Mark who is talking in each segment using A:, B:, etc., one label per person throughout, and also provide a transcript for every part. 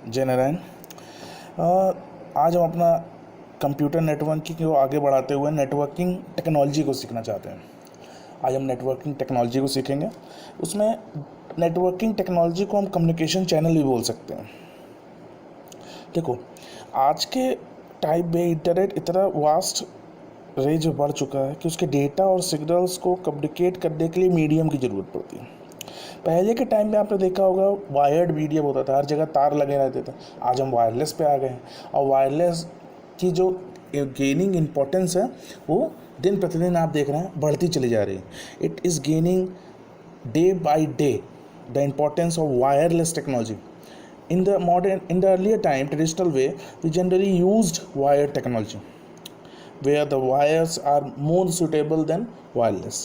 A: जय नारायण। आज हम अपना कंप्यूटर नेटवर्किंग को आगे बढ़ाते हुए नेटवर्किंग टेक्नोलॉजी को सीखना चाहते हैं। आज हम नेटवर्किंग टेक्नोलॉजी को सीखेंगे। उसमें नेटवर्किंग टेक्नोलॉजी को हम कम्युनिकेशन चैनल भी बोल सकते हैं। देखो, आज के टाइम में इंटरनेट इतना वास्ट रेंज बढ़ चुका है कि उसके डेटा और सिग्नल्स को कम्युनिकेट करने के लिए मीडियम की ज़रूरत पड़ती है। पहले के टाइम में आपने देखा होगा वायर्ड मीडियम होता था, हर जगह तार लगे रहते थे। आज हम वायरलेस पे आ गए हैं और वायरलेस की जो गेनिंग इम्पोर्टेंस है वो दिन प्रतिदिन आप देख रहे हैं बढ़ती चली जा रही है। It is gaining day by day the importance of wireless technology. In the earlier time, traditional way, we generally used wired technology, where the wires are more suitable than wireless.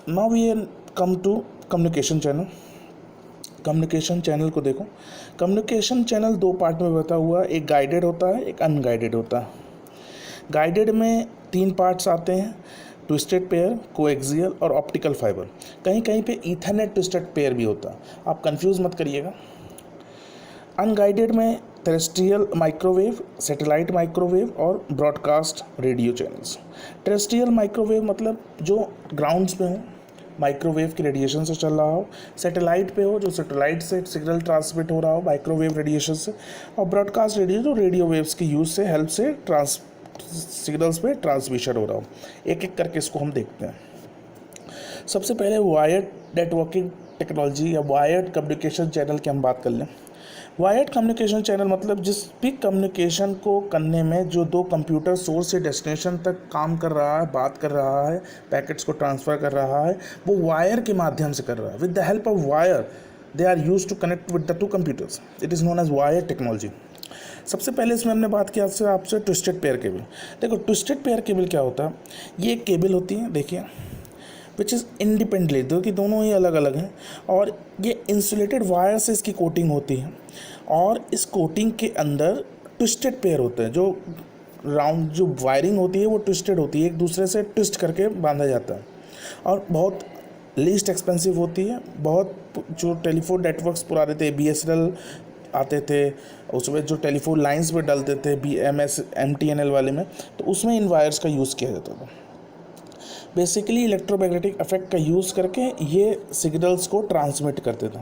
A: Now we come to communication channel. Communication channel को देखो, communication channel दो part में बटा हुआ है, एक guided होता है, एक अनगाइडेड होता है। गाइडेड में तीन पार्ट्स आते हैं: ट्विस्टेड पेयर, कोएक्सियल और ऑप्टिकल फाइबर। कहीं कहीं पे ईथरनेट ट्विस्टेड पेयर भी होता है, आप कंफ्यूज मत करिएगा। अनगाइडेड में टेरेस्ट्रियल माइक्रोवेव, सैटेलाइट माइक्रोवेव और broadcast radio channels. Terrestrial microwave मतलब जो ग्राउंड्स पे हो, माइक्रोवेव के रेडिएशन से चल रहा हो। सैटेलाइट पे हो, जो सैटेलाइट से सिग्नल ट्रांसमिट हो रहा हो माइक्रोवेव रेडिएशन से। और ब्रॉडकास्ट रेडियो, जो रेडियो वेव्स के यूज़ से हेल्प से सिग्नल्स पे ट्रांसमिशन हो रहा हो। एक एक करके इसको हम देखते हैं। सबसे पहले वायर्ड नेटवर्किंग टेक्नोलॉजी या वायर्ड कम्युनिकेशन चैनल की हम बात कर लें। वायर्ड कम्युनिकेशन चैनल मतलब जिस भी कम्युनिकेशन को करने में जो दो कंप्यूटर सोर्स से डेस्टिनेशन तक काम कर रहा है, बात कर रहा है, पैकेट्स को ट्रांसफ़र कर रहा है, वो वायर के माध्यम से कर रहा है। With the help of wire they are use to connect with the two computers. It is known as wire technology. सबसे पहले इसमें हमने बात की आपसे ट्विस्टेड पेयर केबल। देखो, ट्विस्टेड पेयर केबल क्या होता है? ये एक केबल होती है, देखिए, विच इज़ इंडिपेंडेंटली, दो कि दोनों ही अलग अलग हैं, और ये इंसुलेटेड वायर से इसकी कोटिंग होती है। और इस कोटिंग के अंदर ट्विस्टेड पेयर होते हैं, जो राउंड जो वायरिंग होती है वो ट्विस्टेड होती है, एक दूसरे से ट्विस्ट करके बांधा जाता है, और बहुत लीस्ट एक्सपेंसिव होती है। बहुत जो टेलीफोन नेटवर्क्स पुराने थे, BSNL आते थे, उसमें जो टेलीफोन लाइंस पे डलते थे BMS MTNL वाले में, तो उसमें इन वायर्स का यूज़ किया जाता था। बेसिकली इलेक्ट्रोमैग्नेटिक इफेक्ट का यूज़ करके ये सिग्नल्स को ट्रांसमिट करते थे,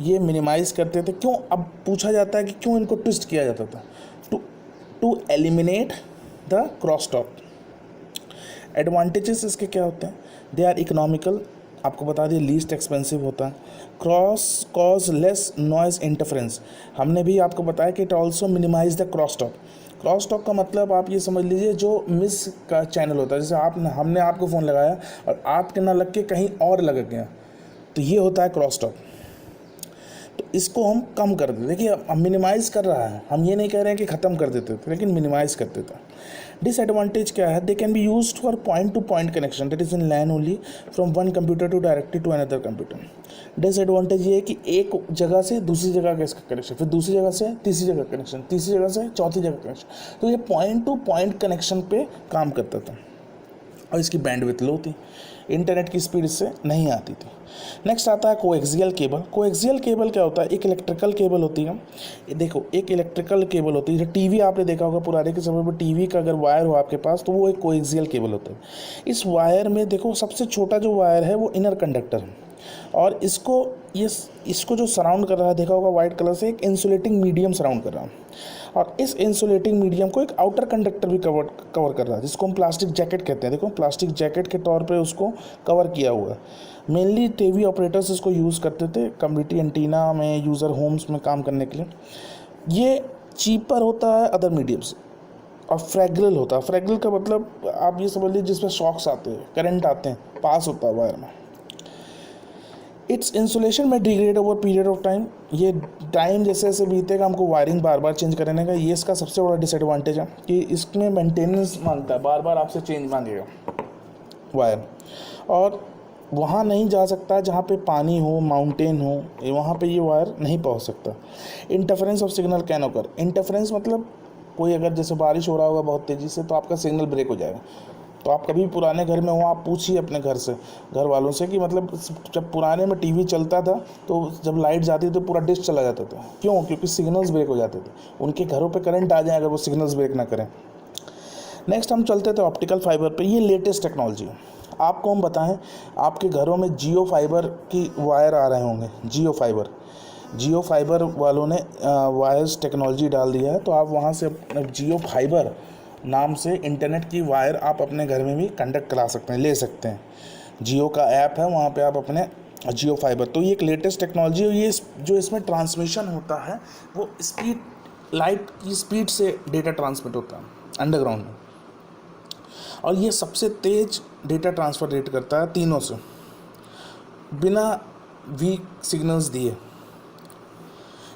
A: ये मिनिमाइज़ करते थे। क्यों? अब पूछा जाता है कि क्यों इनको ट्विस्ट किया जाता था? To eliminate the cross talk. Advantages इसके क्या होते हैं? दे आर इकोनॉमिकल, आपको बता दिए, लीस्ट एक्सपेंसिव होता है। Cross cause less noise interference, हमने भी आपको बताया कि it also minimize the cross talk. Cross talk का मतलब आप ये समझ लीजिए, जो मिस का चैनल होता है, जैसे हमने आपको फ़ोन लगाया और आपके ना लग के कहीं और लग गया, तो ये होता है क्रॉस टॉक। तो इसको हम कम कर देते। देखिए, हम मिनिमाइज़ कर रहा है, हम ये नहीं कह रहे हैं कि ख़त्म कर देते थे, लेकिन मिनिमाइज़ कर देता। डिसएडवांटेज क्या है? They can be used for point to point connection, that is in LAN only from one computer to directly to another computer. Disadvantage ये है कि एक जगह से दूसरी जगह का इसका कनेक्शन, फिर दूसरी जगह से तीसरी जगह कनेक्शन, तीसरी जगह से चौथी जगह कनेक्शन, तो ये पॉइंट टू पॉइंट कनेक्शन पे काम करता था, और इसकी बैंडविड्थ लो थी, इंटरनेट की स्पीड इससे नहीं आती थी। नेक्स्ट आता है कोएक्सियल केबल। कोएक्सियल केबल क्या होता है? एक इलेक्ट्रिकल केबल होती है। देखो, एक इलेक्ट्रिकल केबल होती है, टीवी आपने देखा होगा पुराने के समय में, टीवी का अगर वायर हो आपके पास तो वो एक कोएक्सियल केबल होता है। इस वायर में देखो, सबसे छोटा जो वायर है वो इनर कंडक्टर है, और इसको जो सराउंड कर रहा है, देखा होगा वाइट कलर से, एक इंसुलेटिंग मीडियम सराउंड कर रहा है, और इस इंसुलेटिंग मीडियम को एक आउटर कंडक्टर भी कवर कर रहा है, जिसको हम प्लास्टिक जैकेट कहते हैं। देखो, प्लास्टिक जैकेट के तौर पे उसको कवर किया हुआ है। मेनली टीवी ऑपरेटर्स इसको यूज़ करते थे कम्युनिटी एंटीना में, यूज़र होम्स में काम करने के लिए। ये चीपर होता है अदर मीडियम से, और फ्रेगरल होता है। फ्रेगरल का मतलब आप ये समझ लीजिए जिसमें शॉक्स आते हैं, करंट आते हैं, पास होता है वायर में। इट्स इंसुलेशन में degrade over period of time, ये टाइम जैसे जैसे बीतेगा हमको वायरिंग बार बार चेंज करने का, ये इसका सबसे बड़ा डिसएडवांटेज है कि इसमें मेंटेनेंस मांगता है, बार बार आपसे चेंज मांगेगा वायर, और वहाँ नहीं जा सकता जहाँ पे पानी हो, माउंटेन हो, वहाँ पे ये वायर नहीं पहुँच सकता। Interference of signal can occur. Interference मतलब कोई अगर जैसे बारिश हो रहा होगा बहुत तेज़ी से, तो आपका सिग्नल ब्रेक हो जाएगा, तो आप कभी पुराने घर में हो, आप पूछिए अपने घर वालों से कि मतलब जब पुराने में टीवी चलता था तो जब लाइट जाती थी तो पूरा डिश चला जाता था। क्यों? क्योंकि सिग्नल्स ब्रेक हो जाते थे। उनके घरों पे करंट आ जाए अगर वो सिग्नल्स ब्रेक ना करें। नेक्स्ट हम चलते थे ऑप्टिकल फाइबर पे। ये लेटेस्ट टेक्नोलॉजी है। आपको हम बताएं, आपके घरों में जियो फाइबर की वायर आ रहे होंगे। जियो फाइबर वालों ने वायर्स टेक्नोलॉजी डाल दिया है, तो आप वहाँ से जियो फाइबर नाम से इंटरनेट की वायर आप अपने घर में भी कंडक्ट करा सकते हैं, ले सकते हैं। जियो का ऐप है, वहाँ पे आप अपने जियो फाइबर, तो ये एक लेटेस्ट टेक्नोलॉजी है। ये जो इसमें ट्रांसमिशन होता है वो स्पीड, लाइट की स्पीड से डेटा ट्रांसमिट होता है अंडरग्राउंड में, और ये सबसे तेज़ डेटा ट्रांसफ़र रेट करता है तीनों से, बिना वीक सिग्नल्स दिए।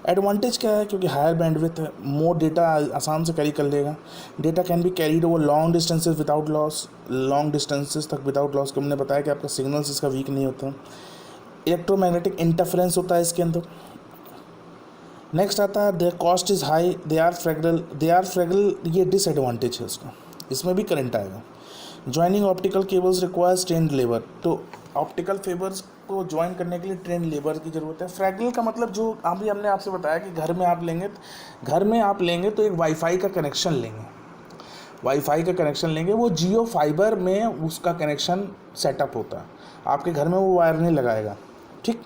A: एडवांटेज क्या है? क्योंकि हायर बैंडविड्थ है, मोर डेटा आसान से कैरी कर लेगा। Data can be carried over long distances without loss, long distances तक विदाउट लॉस। हमने बताया कि आपका सिग्नल्स इसका वीक नहीं होता। इलेक्ट्रोमैग्नेटिक इंटरफेरेंस होता है इसके अंदर। नेक्स्ट आता है their cost is high, they are fragile, ये डिसएडवांटेज है उसका, इसमें भी करंट आएगा। Joining optical cables requires trained labour, तो ऑप्टिकल फेबर्स को ज्वाइन करने के लिए ट्रेंड लेबर की ज़रूरत है। फ्रैगल का मतलब जो अभी हमने आपसे बताया कि घर में आप लेंगे तो एक वाईफाई का कनेक्शन लेंगे, वो जियो फाइबर में उसका कनेक्शन सेटअप होता है, आपके घर में वो वायर नहीं लगाएगा। ठीक।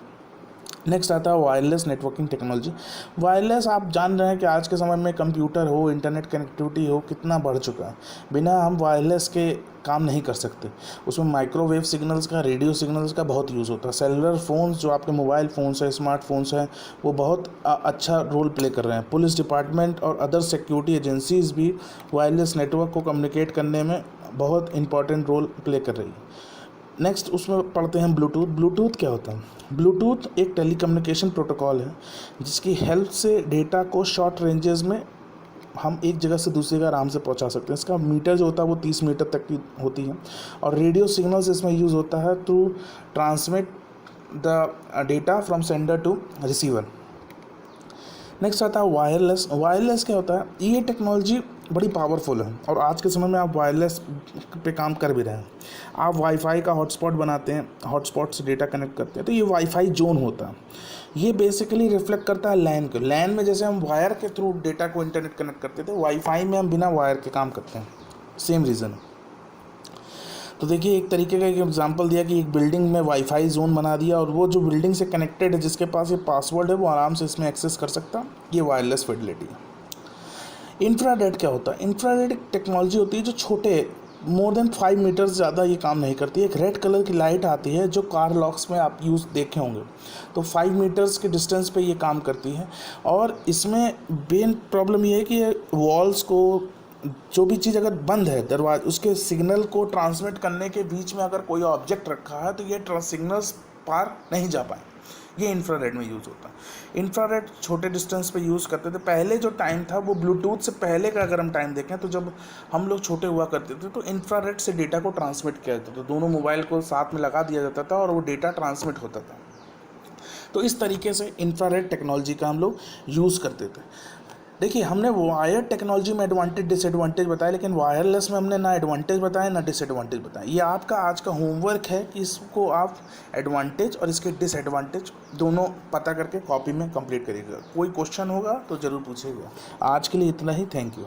A: नेक्स्ट आता है वायरलेस नेटवर्किंग टेक्नोलॉजी। वायरलेस, आप जान रहे हैं कि आज के समय में कंप्यूटर हो, इंटरनेट कनेक्टिविटी हो, कितना बढ़ चुका है। बिना हम वायरलेस के काम नहीं कर सकते। उसमें माइक्रोवेव सिग्नल्स का, रेडियो सिग्नल्स का बहुत यूज़ होता है। सेलुलर फ़ोन्स, जो आपके मोबाइल फ़ोन्स है, स्मार्टफोन्स हैं, वो बहुत अच्छा रोल प्ले कर रहे हैं। पुलिस डिपार्टमेंट और अदर सिक्योरिटी एजेंसीज़ भी वायरलेस नेटवर्क को कम्युनिकेट करने में बहुत इंपॉर्टेंट रोल प्ले कर रही है। नेक्स्ट उसमें पढ़ते हैं ब्लूटूथ क्या होता है? ब्लूटूथ एक टेलीकम्युनिकेशन प्रोटोकॉल है जिसकी हेल्प से डेटा को शॉर्ट रेंजेस में हम एक जगह से दूसरी जगह आराम से पहुंचा सकते हैं। इसका मीटर जो होता है वो 30 मीटर तक की होती है, और रेडियो सिग्नल्स इसमें यूज़ होता है to transmit the data from sender to receiver. Next आता है वायरलेस क्या होता है? ये टेक्नोलॉजी बड़ी पावरफुल है और आज के समय में आप वायरलेस पे काम कर भी रहे हैं। आप वाईफाई का हॉटस्पॉट बनाते हैं, हॉटस्पॉट से डेटा कनेक्ट करते हैं, तो ये वाईफाई जोन होता है। ये बेसिकली रिफ्लेक्ट करता है लैन को। लैन में जैसे हम वायर के थ्रू डेटा को इंटरनेट कनेक्ट करते थे, वाईफाई में हम बिना वायर के काम करते हैं। सेम रीज़न है। तो देखिए, एक तरीके का एक एग्जांपल दिया कि एक बिल्डिंग में वाईफाई जोन बना दिया, और वो जो बिल्डिंग से कनेक्टेड है, जिसके पास ये पासवर्ड है, वो आराम से इसमें एक्सेस कर सकता। ये वायरलेस फिडेलिटी है। इंफ्रारेड क्या होता है? इंफ्रारेड टेक्नोलॉजी होती है जो छोटे, मोर देन 5 मीटर्स ज़्यादा ये काम नहीं करती है। एक रेड कलर की लाइट आती है जो कार लॉक्स में आप यूज़ देखे होंगे, तो 5 मीटर्स के डिस्टेंस पे ये काम करती है। और इसमें मेन प्रॉब्लम ये है कि वॉल्स को, जो भी चीज़ अगर बंद है दरवाजा, उसके सिग्नल को ट्रांसमिट करने के बीच में अगर कोई ऑब्जेक्ट रखा है तो ये सिग्नल्स पार नहीं जा पाए। ये इंफ्रारेड में यूज़ होता है। इंफ्रारेड छोटे डिस्टेंस पे यूज़ करते थे। पहले जो टाइम था वो ब्लूटूथ से पहले का अगर हम टाइम देखें तो जब हम लोग छोटे हुआ करते थे तो इंफ्रारेड से डेटा को ट्रांसमिट किया जाता था। दोनों मोबाइल को साथ में लगा दिया जाता था और वो डेटा ट्रांसमिट होता था। तो इस तरीके से इंफ्रारेड टेक्नोलॉजी का हम लोग यूज़ करते थे। देखिए, हमने वायर टेक्नोलॉजी में एडवांटेज डिसएडवांटेज बताया, लेकिन वायरलेस में हमने ना एडवांटेज बताया ना डिसएडवांटेज बताया। ये आपका आज का होमवर्क है कि इसको आप एडवांटेज और इसके डिसएडवांटेज दोनों पता करके कॉपी में कंप्लीट करिएगा। कोई क्वेश्चन होगा तो ज़रूर पूछिएगा। आज के लिए इतना ही। Thank you.